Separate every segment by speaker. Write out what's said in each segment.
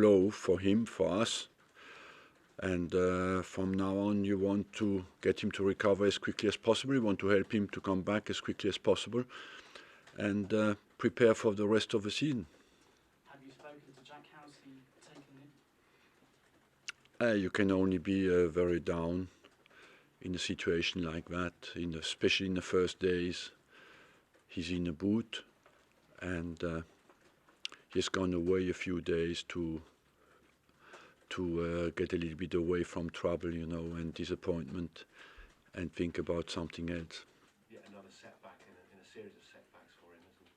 Speaker 1: blow for him, for us. And from now on, you want to get him to recover as quickly as possible. You want to help him to come back as quickly as possible, and prepare for the rest of the season.
Speaker 2: Have you spoken to Jack? How's he taken it?
Speaker 1: You can only be very down in a situation like that, especially in the first days. He's in a boot, and he's gone away a few days to get a little bit away from trouble, you know, and disappointment, and think about something else.
Speaker 3: Yet another setback in a series of setbacks for him, isn't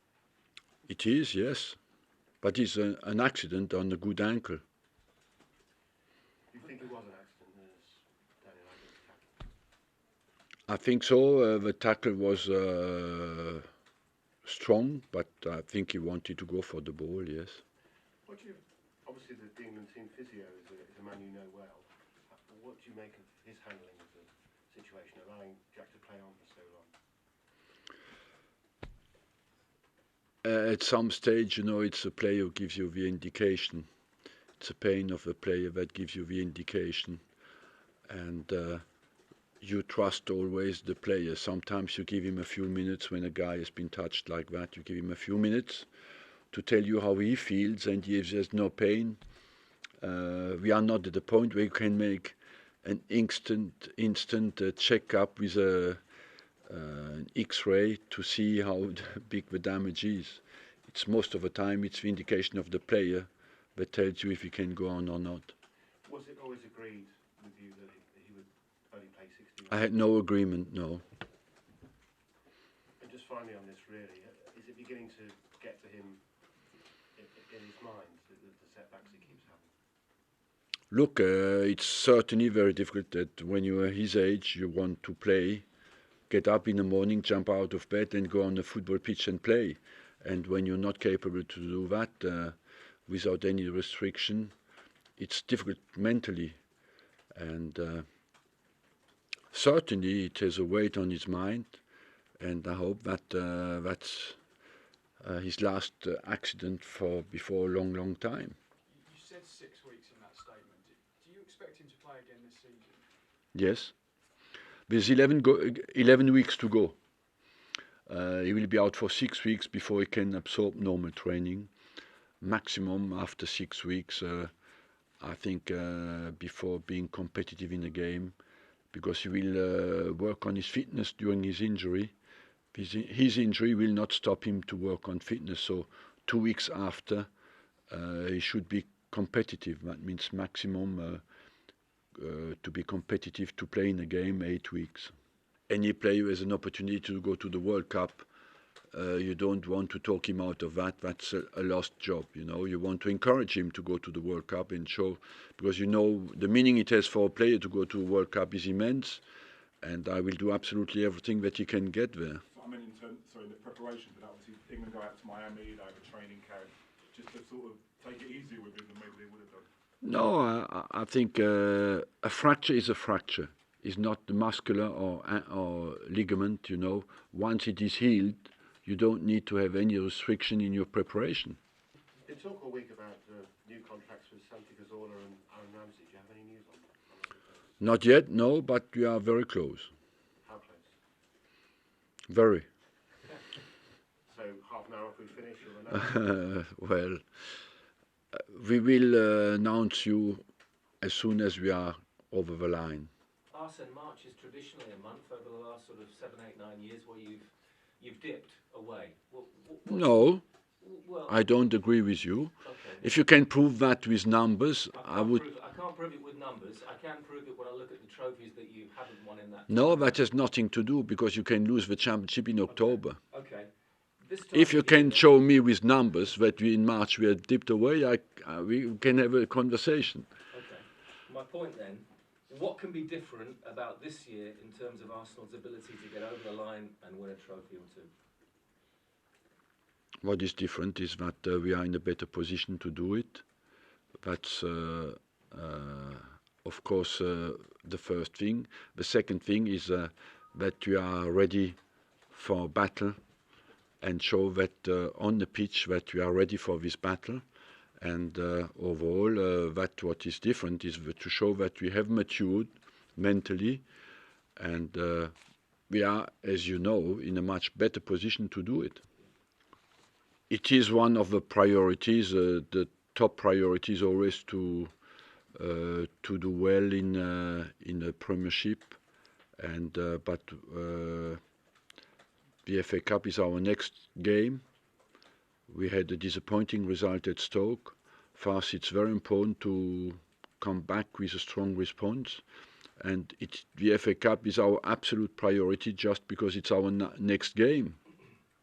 Speaker 1: It
Speaker 3: it?
Speaker 1: is, yes, but it's an accident on a good ankle.
Speaker 3: Do you think it was an accident, Daniel, tackle?
Speaker 1: I think so. The tackle was strong, but I think he wanted to go for the ball, yes.
Speaker 3: Obviously the England team physio is a man you know well. What do you make of his handling of the situation, allowing Jack to play on for so long?
Speaker 1: At some stage, you know, it's the player who gives you the indication. It's the pain of the player that gives you the indication. And you trust always the player. Sometimes you give him a few minutes when a guy has been touched like that. You give him a few minutes to tell you how he feels, and if there's no pain, we are not at the point where you can make an instant check-up with an X-ray to see how big the damage is. It's most of the time it's the indication of the player that tells you if he can go on or not.
Speaker 3: Was it always agreed with you that he would only play 60 minutes?
Speaker 1: I had no agreement, no.
Speaker 3: And just finally on this, really, is it beginning to get to him in his mind, the setbacks he keeps having?
Speaker 1: Look, it's certainly very difficult that when you are his age, you want to play, get up in the morning, jump out of bed and go on the football pitch and play. And when you're not capable to do that without any restriction, it's difficult mentally. And certainly it has a weight on his mind, and I hope that that's his last accident before a long, long time.
Speaker 2: You said 6 weeks in that statement. Do you expect him to play again this season?
Speaker 1: Yes. There's 11 weeks to go. He will be out for 6 weeks before he can absorb normal training. Maximum after 6 weeks, I think, before being competitive in the game, because he will work on his fitness during his injury. His injury will not stop him to work on fitness, so 2 weeks after he should be competitive. That means maximum to be competitive to play in a game 8 weeks. Any player has an opportunity to go to the World Cup. You don't want to talk him out of that. That's a lost job, you know. You want to encourage him to go to the World Cup and show, because you know the meaning it has for a player to go to a World Cup is immense, and I will do absolutely everything that he can get there.
Speaker 4: I mean, in the preparation, but obviously England go out to Miami, they have a training camp, just to sort of take it easier with him than maybe they would have done.
Speaker 1: No, I think a fracture is a fracture. It's not the muscular or ligament, you know. Once it is healed, you don't need to have any restriction in your preparation.
Speaker 3: There's been talk all week about new contracts with Santi Cazorla and Aaron Ramsey. Do you have any news on that?
Speaker 1: Not yet, no, but we are very close.
Speaker 3: How close?
Speaker 1: Very.
Speaker 3: So half an hour if we finish, you'll announce?
Speaker 1: Well, we will announce you as soon as we are over the line.
Speaker 5: Arsene, March is traditionally a month over the last sort of 7, 8, 9 years where you've dipped away.
Speaker 1: No,
Speaker 5: well,
Speaker 1: I don't agree with you.
Speaker 5: Okay.
Speaker 1: If you can prove that with numbers, I would.
Speaker 5: I can't prove it with numbers. I can prove it when I look at the trophies that you haven't won in that.
Speaker 1: No, that has nothing to do, because you can lose the championship in October.
Speaker 5: Okay. This time
Speaker 1: If you can show me with numbers that we in March we had dipped away, we can have a conversation.
Speaker 5: Okay. My point then, what can be different about this year in terms of Arsenal's ability to get over the line and win a trophy or two?
Speaker 1: What is different is that we are in a better position to do it. That's, of course, the first thing. The second thing is that we are ready for battle, and show that on the pitch that we are ready for this battle. And overall, that what is different is to show that we have matured mentally, and we are, as you know, in a much better position to do it. It is one of the priorities. The top priority is always to do well in the Premiership, and but the FA Cup is our next game. We had a disappointing result at Stoke. For us, it's very important to come back with a strong response, and the FA Cup is our absolute priority just because it's our next game.